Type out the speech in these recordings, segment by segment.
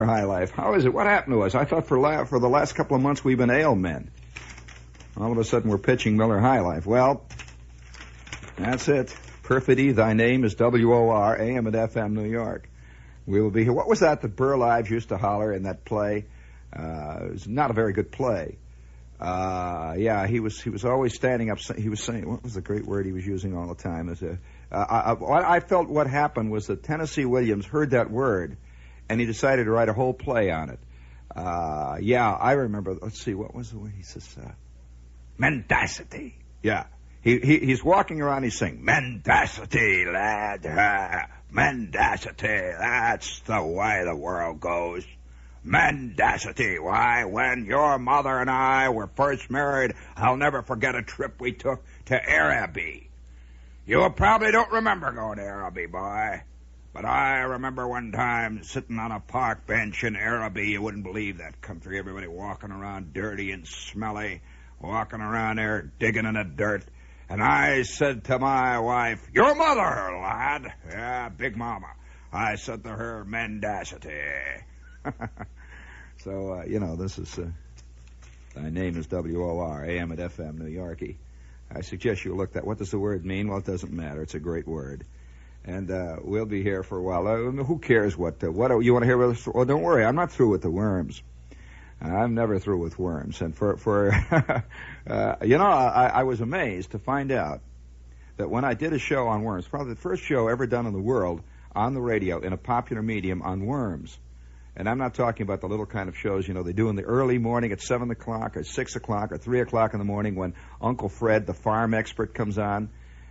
High Life. How is it? What happened to us? I thought for the last couple of months we've been ailmen. All of a sudden we're pitching Miller High Life. Well, that's it. Perfidy, thy name is WOR, AM and FM, New York. We will be here. What was that Burl Ives used to holler in that play? It was not a very good play. Yeah, he was always standing up. He was saying, what was the great word he was using all the time? I felt what happened was that Tennessee Williams heard that word, and he decided to write a whole play on it. Yeah, I remember. Let's see, what was the word? He says, mendacity. Yeah. He's walking around, he's saying, mendacity, lad, mendacity, that's the way the world goes. Mendacity, why, when your mother and I were first married, I'll never forget a trip we took to Araby. You probably don't remember going to Araby, boy. But I remember one time sitting on a park bench in Araby. You wouldn't believe that country. Everybody walking around dirty and smelly, walking around there digging in the dirt. And I said to my wife, your mother, lad. Yeah, Big Mama. I said to her, mendacity. So, this is, thy name is WOR, AM and FM, New Yorkie. I suggest you look that. What does the word mean? Well, it doesn't matter. It's a great word. And we'll be here for a while. Who cares what you want to hear with us? Well, don't worry. I'm not through with the worms. I'm never through with worms. And I was amazed to find out that when I did a show on worms, probably the first show ever done in the world on the radio in a popular medium on worms. And I'm not talking about the little kind of shows, they do in the early morning at 7 o'clock or 6 o'clock or 3 o'clock in the morning when Uncle Fred, the farm expert, comes on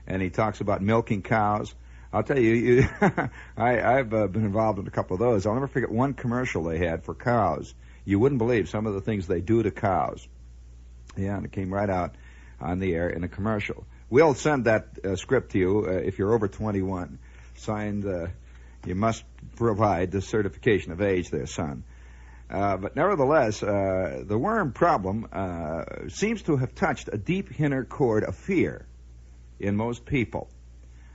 and he talks about milking cows. I'll tell you, I've been involved in a couple of those. I'll never forget one commercial they had for cows. You wouldn't believe some of the things they do to cows. Yeah, and it came right out on the air in a commercial. We'll send that script to you if you're over 21. Signed, you must provide the certification of age there, son. But nevertheless, the worm problem seems to have touched a deep inner chord of fear in most people.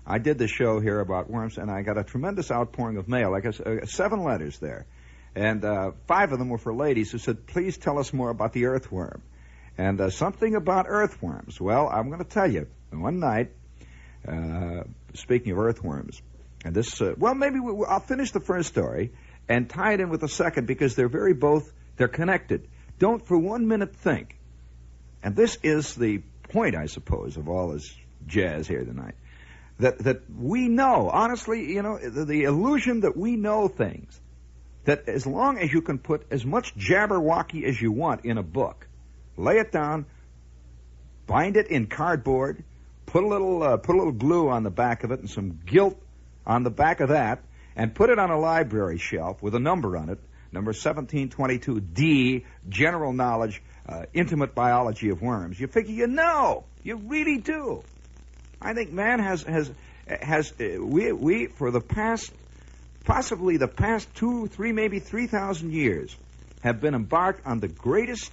I did the show here about worms, and I got a tremendous outpouring of mail. Like 7 letters there. And 5 of them were for ladies who said, please tell us more about the earthworm. And something about earthworms. Well, I'm going to tell you. One night, speaking of earthworms, and this, I'll finish the first story and tie it in with the second because they're connected. Don't for 1 minute think. And this is the point, I suppose, of all this jazz here tonight. That we know, honestly, the illusion that we know things. That as long as you can put as much jabberwocky as you want in a book, lay it down, bind it in cardboard, put a little glue on the back of it and some gilt on the back of that, and put it on a library shelf with a number on it, number 1722D, general knowledge, intimate biology of worms. You figure you really do. I think man has we for the past. Possibly the past 2, 3, maybe 3,000 years have been embarked on the greatest,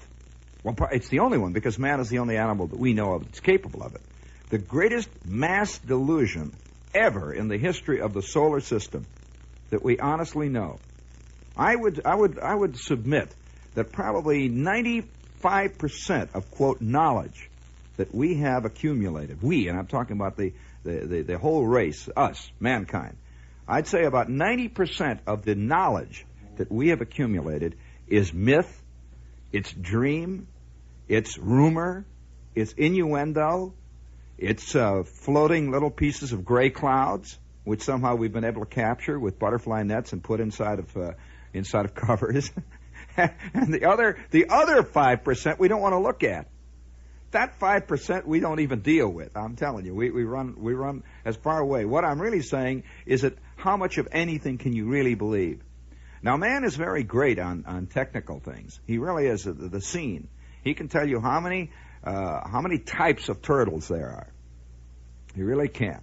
well, it's the only one because man is the only animal that we know of that's capable of it, the greatest mass delusion ever in the history of the solar system that we honestly know. I would submit that probably 95% of, quote, knowledge that we have accumulated, and I'm talking about the whole race, us, mankind, I'd say about 90% of the knowledge that we have accumulated is myth, it's dream, it's rumor, it's innuendo, it's floating little pieces of gray clouds, which somehow we've been able to capture with butterfly nets and put inside of covers. And the other 5% we don't want to look at. That 5% we don't even deal with. I'm telling you, we run as far away. What I'm really saying is that how much of anything can you really believe? Now, man is very great on technical things. He really is the scene. He can tell you how many types of turtles there are. He really can.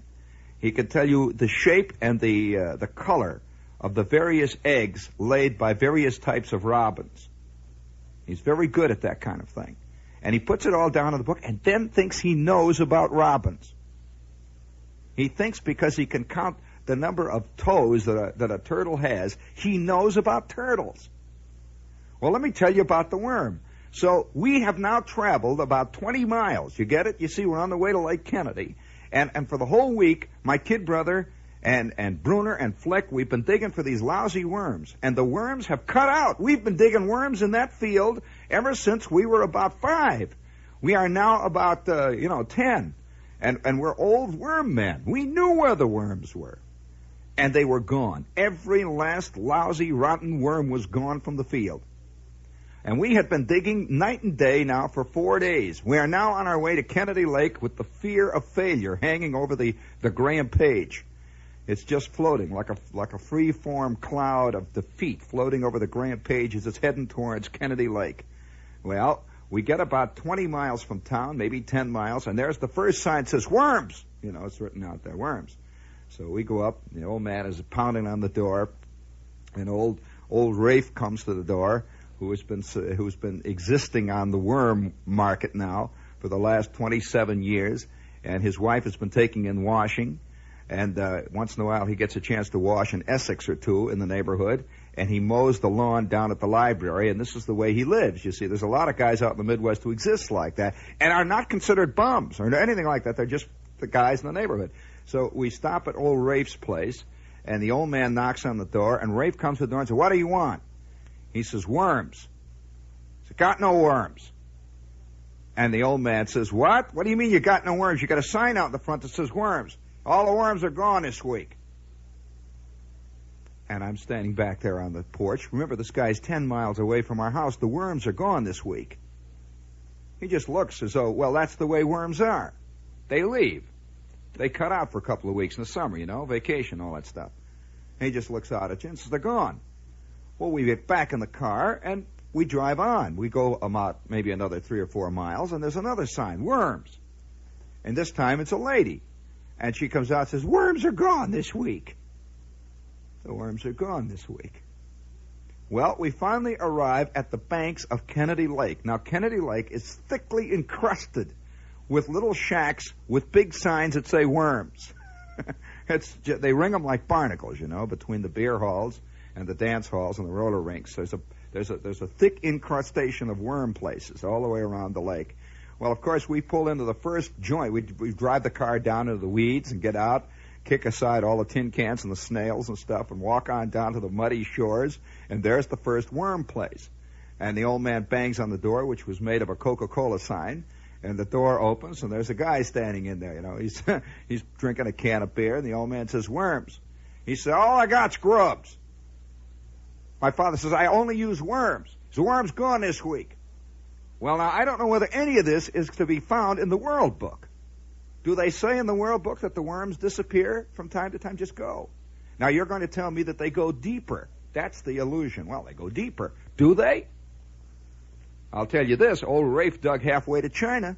He can tell you the shape and the color of the various eggs laid by various types of robins. He's very good at that kind of thing. And he puts it all down in the book and then thinks he knows about robins. He thinks because he can count the number of toes that a turtle has, he knows about turtles. Well, let me tell you about the worm. So we have now traveled about 20 miles. You get it? You see, we're on the way to Lake Kennedy. And for the whole week, my kid brother and Bruner and Fleck, we've been digging for these lousy worms. And the worms have cut out. We've been digging worms in that field ever since we were about 5. We are now about, 10. And we're old worm men. We knew where the worms were. And they were gone. Every last lousy, rotten worm was gone from the field. And we had been digging night and day now for 4 days. We are now on our way to Kennedy Lake with the fear of failure hanging over the Graham Page. It's just floating like a free-form cloud of defeat floating over the Graham Page as it's heading towards Kennedy Lake. Well, we get about 20 miles from town, maybe 10 miles, and there's the first sign that says, worms! It's written out there, worms. So we go up, the old man is pounding on the door, and old Rafe comes to the door, who's been existing on the worm market now for the last 27 years, and his wife has been taking in washing, and once in a while he gets a chance to wash an Essex or two in the neighborhood, and he mows the lawn down at the library, and this is the way he lives. You see, there's a lot of guys out in the Midwest who exist like that, and are not considered bums or anything like that. They're just the guys in the neighborhood. So we stop at old Rafe's place, and the old man knocks on the door, and Rafe comes to the door and says, what do you want? He says, worms. He says, got no worms. And the old man says, what? What do you mean you got no worms? You got a sign out in the front that says worms. All the worms are gone this week. And I'm standing back there on the porch. Remember, this guy's 10 miles away from our house. The worms are gone this week. He just looks as though, well, that's the way worms are. They leave. They cut out for a couple of weeks in the summer, vacation, all that stuff. And he just looks out at you and says, they're gone. Well, we get back in the car, and we drive on. We go about maybe another 3 or 4 miles, and there's another sign, worms. And this time it's a lady. And she comes out and says, worms are gone this week. The worms are gone this week. Well, we finally arrive at the banks of Kennedy Lake. Now, Kennedy Lake is thickly encrusted with little shacks with big signs that say worms. They ring them like barnacles, between the beer halls and the dance halls and the roller rinks. There's a thick incrustation of worm places all the way around the lake. Well, of course, we pull into the first joint. We drive the car down into the weeds and get out, kick aside all the tin cans and the snails and stuff, and walk on down to the muddy shores, and there's the first worm place. And the old man bangs on the door, which was made of a Coca-Cola sign, and the door opens, and there's a guy standing in there. He's drinking a can of beer, and the old man says, worms. He says, all I got's grubs. My father says, I only use worms. The worm's gone this week. Well, now, I don't know whether any of this is to be found in the World Book. Do they say in the World Book that the worms disappear from time to time? Just go. Now, you're going to tell me that they go deeper. That's the illusion. Well, they go deeper. Do they? I'll tell you this. Old Rafe dug halfway to China.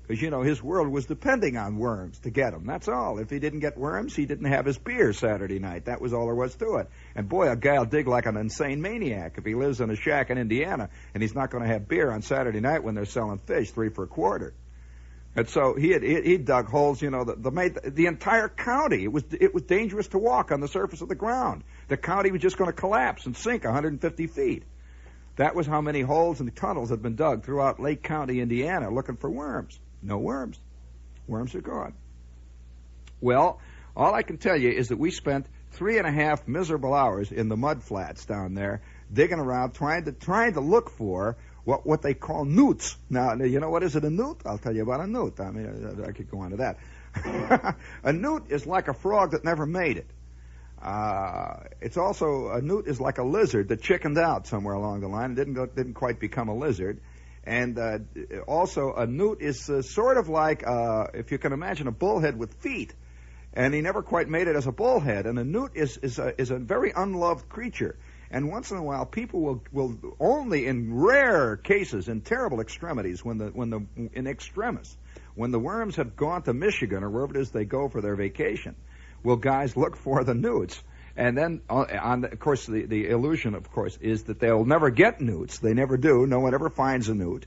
Because, his world was depending on worms to get them. That's all. If he didn't get worms, he didn't have his beer Saturday night. That was all there was to it. And boy, a guy'll dig like an insane maniac if he lives in a shack in Indiana and he's not going to have beer on Saturday night when they're selling fish 3 for a quarter. And so he dug holes, the entire county. It was dangerous to walk on the surface of the ground. The county was just going to collapse and sink 150 feet. That was how many holes and tunnels had been dug throughout Lake County, Indiana, looking for worms. No worms. Worms are gone. Well, all I can tell you is that we spent 3.5 miserable hours in the mud flats down there, digging around, trying to look for what they call newts. Now, you know what is it, a newt? I'll tell you about a newt. I mean, I could go on to that. A newt is like a frog that never made it. It's also, a newt is like a lizard that chickened out somewhere along the line and didn't quite become a lizard. And also, a newt is sort of like, if you can imagine, a bullhead with feet. And he never quite made it as a bullhead. And a newt is a very unloved creature. And once in a while, people will only in rare cases, in terrible extremities, in extremis, when the worms have gone to Michigan or wherever it is they go for their vacation, will guys look for the newts. And then, of course, the illusion, of course, is that they'll never get newts. They never do. No one ever finds a newt.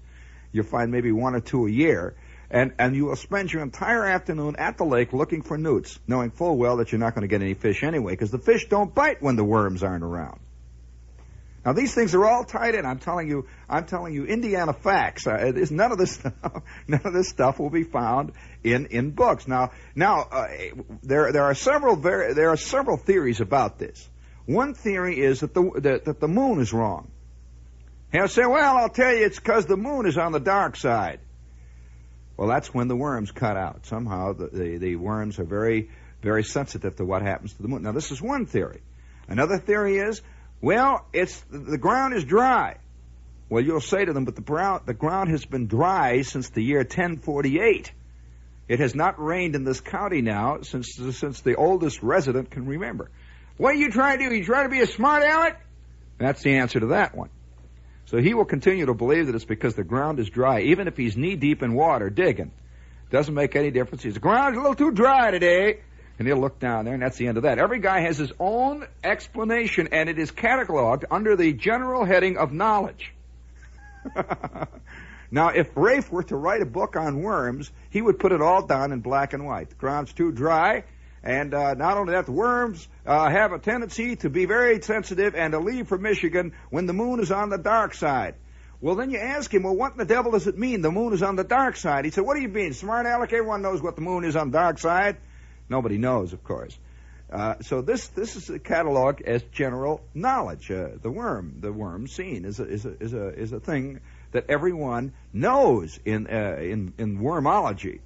You find maybe 1 or 2 a year. And you will spend your entire afternoon at the lake looking for newts, knowing full well that you're not going to get any fish anyway, because the fish don't bite when the worms aren't around. Now these things are all tied in. I'm telling you, Indiana facts. None of this stuff will be found in books. Now, there are several theories about this. One theory is that the moon is wrong. He'll say, well, I'll tell you, it's because the moon is on the dark side. Well, that's when the worms cut out. Somehow the worms are very, very sensitive to what happens to the moon. Now, this is one theory. Another theory is, well, the ground is dry. Well, you'll say to them, but the ground has been dry since the year 1048. It has not rained in this county now since the oldest resident can remember. What are you trying to do? You trying to be a smart aleck? That's the answer to that one. So he will continue to believe that it's because the ground is dry, even if he's knee-deep in water digging. Doesn't make any difference. The ground's a little too dry today. And he'll look down there, and that's the end of that. Every guy has his own explanation, and it is cataloged under the general heading of knowledge. Now, if Rafe were to write a book on worms, he would put it all down in black and white. The ground's too dry, and not only that, the worms have a tendency to be very sensitive and to leave for Michigan when the moon is on the dark side. Well, then you ask him, well, what in the devil does it mean, the moon is on the dark side? He said, what do you mean, smart aleck? Everyone knows what the moon is on the dark side. Nobody knows, of course. So this is cataloged as general knowledge. The worm scene is a thing that everyone knows in wormology.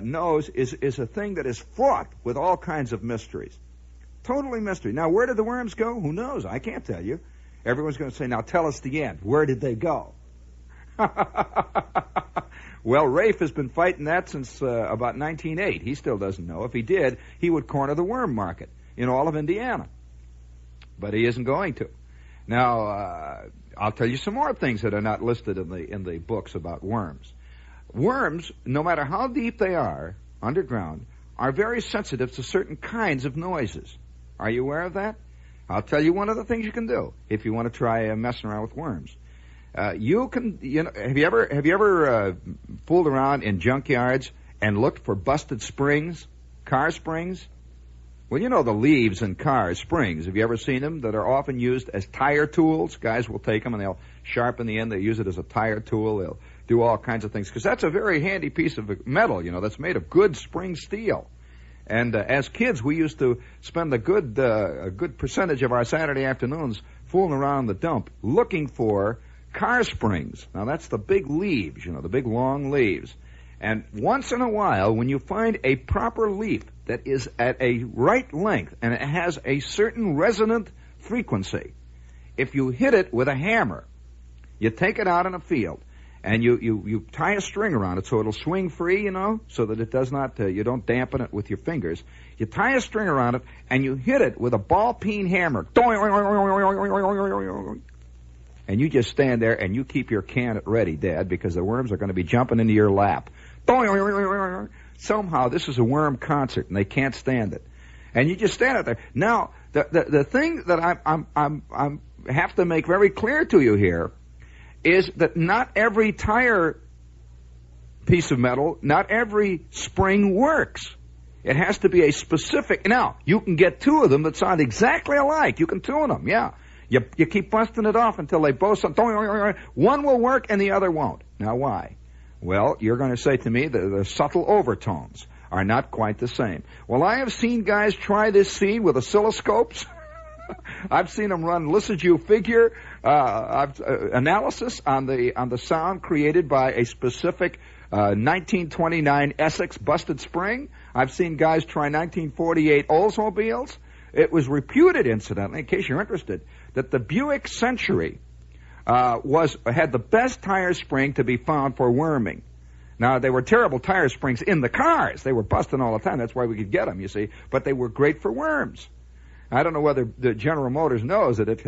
Knows is a thing that is fraught with all kinds of mysteries. Totally mystery. Now, where did the worms go? Who knows? I can't tell you. Everyone's going to say, now tell us the end. Where did they go? Well, Rafe has been fighting that since about 1908. He still doesn't know. If he did, he would corner the worm market in all of Indiana. But he isn't going to. Now, I'll tell you some more things that are not listed in the books about worms. Worms, no matter how deep they are underground, are very sensitive to certain kinds of noises. Are you aware of that? I'll tell you one of the things you can do if you want to try messing around with worms. Have you ever fooled around in junkyards and looked for busted springs, car springs? Well, you know the leaves in car springs. Have you ever seen them that are often used as tire tools? Guys will take them and they'll sharpen the end. They use it as a tire tool. They'll do all kinds of things because that's a very handy piece of metal, that's made of good spring steel. And as kids, we used to spend a good percentage of our Saturday afternoons fooling around the dump looking for car springs. Now, that's the big leaves, the big long leaves. And once in a while, when you find a proper leaf that is at a right length and it has a certain resonant frequency, if you hit it with a hammer, you take it out in a field, and you tie a string around it so it'll swing free, so that it does not, you don't dampen it with your fingers. You tie a string around it, and you hit it with a ball-peen hammer. And you just stand there and you keep your can ready, Dad, because the worms are going to be jumping into your lap. Somehow this is a worm concert and they can't stand it. And you just stand out there. Now, the thing that I have to make very clear to you here is that not every tire piece of metal, not every spring works. It has to be a specific. Now, you can get two of them that sound exactly alike. You can tune them, yeah. You keep busting it off until they both sound. One will work and the other won't. Now, why? Well, you're going to say to me that the subtle overtones are not quite the same. Well, I have seen guys try this scene with oscilloscopes. I've seen them run Lissajous figure analysis on the sound created by a specific 1929 Essex busted spring. I've seen guys try 1948 Oldsmobiles. It was reputed, incidentally, in case you're interested, that the Buick Century had the best tire spring to be found for worming. Now, they were terrible tire springs in the cars. They were busting all the time. That's why we could get them, you see. But they were great for worms. I don't know whether the General Motors knows that it...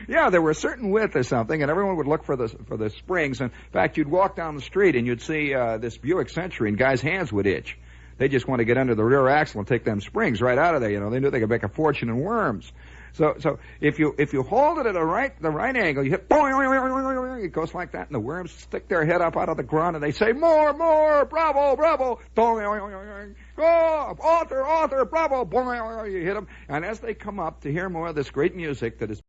Yeah, there were a certain width or something, and everyone would look for the springs. And in fact, you'd walk down the street, and you'd see this Buick Century, and guys' hands would itch. They just want to get under the rear axle and take them springs right out of there. They knew they could make a fortune in worms. So if you hold it at the right angle, you hit boing, it goes like that, and the worms stick their head up out of the ground and they say, more, bravo, boing, oh, author, bravo, boing, you hit them, and as they come up to hear more of this great music that is